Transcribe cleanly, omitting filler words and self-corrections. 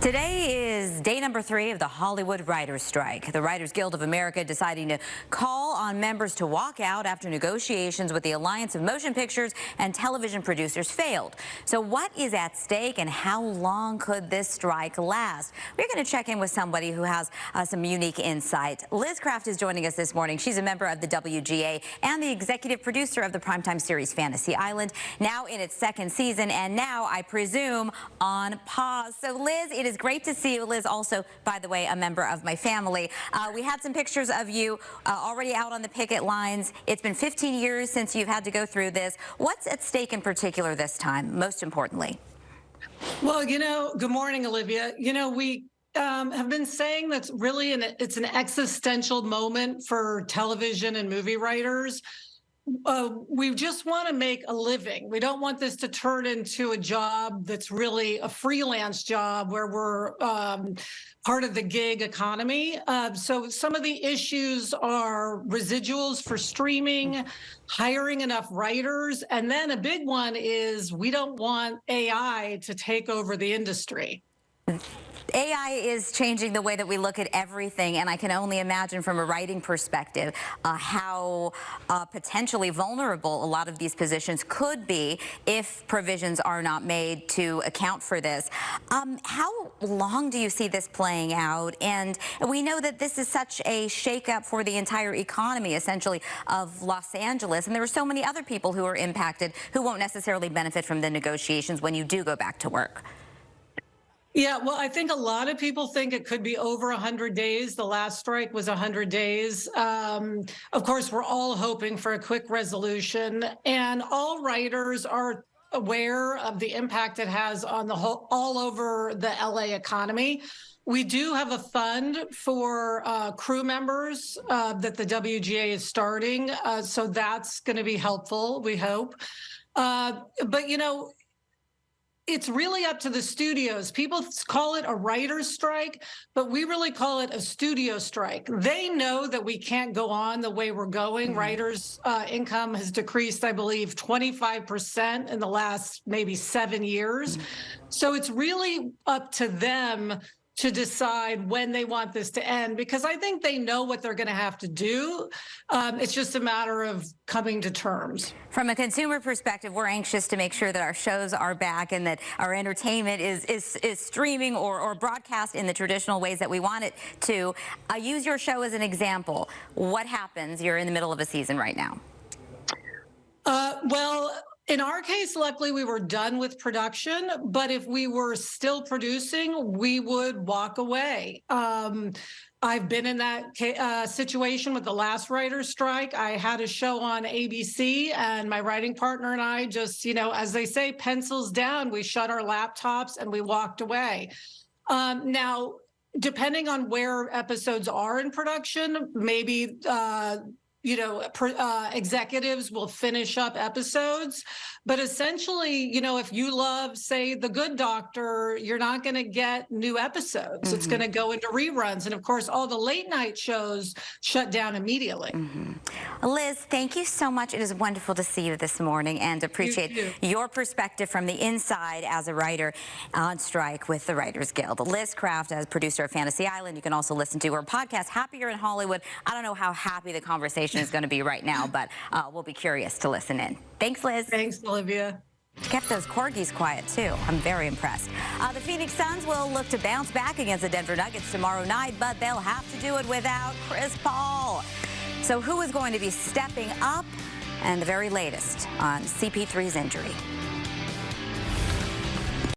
Today is day number 3 of the Hollywood Writers' Strike. The Writers Guild of America deciding to call on members to walk out after negotiations with the Alliance of Motion Pictures and Television Producers failed. So what is at stake and how long could this strike last? We're going to check in with somebody who has some unique insight. Liz Craft is joining us this morning. She's a member of the WGA and the executive producer of the primetime series Fantasy Island, now in its 2nd season and now, I presume, on pause. So Liz, it is great to see you. Liz, also, by the way, a member of my family. We had some pictures of you already out on the picket lines. It's been 15 years since you've had to go through this. What's at stake in particular this time, most importantly? Well, good morning, Olivia. We have been saying that's really it's an existential moment for television and movie writers. We just want to make a living. We don't want this to turn into a job that's really a freelance job where we're part of the gig economy. So some of the issues are residuals for streaming, hiring enough writers, and then a big one is we don't want AI to take over the industry. AI is changing the way that we look at everything, and I can only imagine from a writing perspective how potentially vulnerable a lot of these positions could be if provisions are not made to account for this. How long do you see this playing out? And we know that this is such a shakeup for the entire economy, essentially, of Los Angeles, and there are so many other people who are impacted who won't necessarily benefit from the negotiations when you do go back to work. Yeah, well, I think a lot of people think it could be over 100 days. The last strike was 100 days. Of course, we're all hoping for a quick resolution, and all writers are aware of the impact it has on the whole, all over the LA economy. We do have a fund for crew members that the WGA is starting, so that's going to be helpful, we hope. But, it's really up to the studios. People call it a writer's strike, but we really call it a studio strike. They know that we can't go on the way we're going. Writers' income has decreased, I believe, 25% in the last maybe 7 years. So it's really up to them to decide when they want this to end, because I think they know what they're going to have to do. It's just a matter of coming to terms. From a consumer perspective, we're anxious to make sure that our shows are back and that our entertainment is streaming or broadcast in the traditional ways that we want it to. Use your show as an example. What happens? You're in the middle of a season right now. Well, in our case, luckily, we were done with production, but if we were still producing, we would walk away. I've been in that situation with the last writer's strike. I had a show on ABC, and my writing partner and I just, as they say, pencils down. We shut our laptops and we walked away. Now, depending on where episodes are in production, maybe executives will finish up episodes. But essentially, if you love, say, The Good Doctor, you're not going to get new episodes. It's going to go into reruns. And of course, all the late night shows shut down immediately. Liz, thank you so much. It is wonderful to see you this morning and appreciate your perspective from the inside as a writer on strike with the Writers Guild. Liz Craft, as producer of Fantasy Island. You can also listen to her podcast, Happier in Hollywood. I don't know how happy the conversation is going to be right now, but we'll be curious to listen in. Thanks, Liz. Thanks, Olivia. Kept those corgis quiet, too. I'm very impressed. The Phoenix Suns will look to bounce back against the Denver Nuggets tomorrow night, but they'll have to do it without Chris Paul. So who is going to be stepping up? And the very latest on CP3's injury.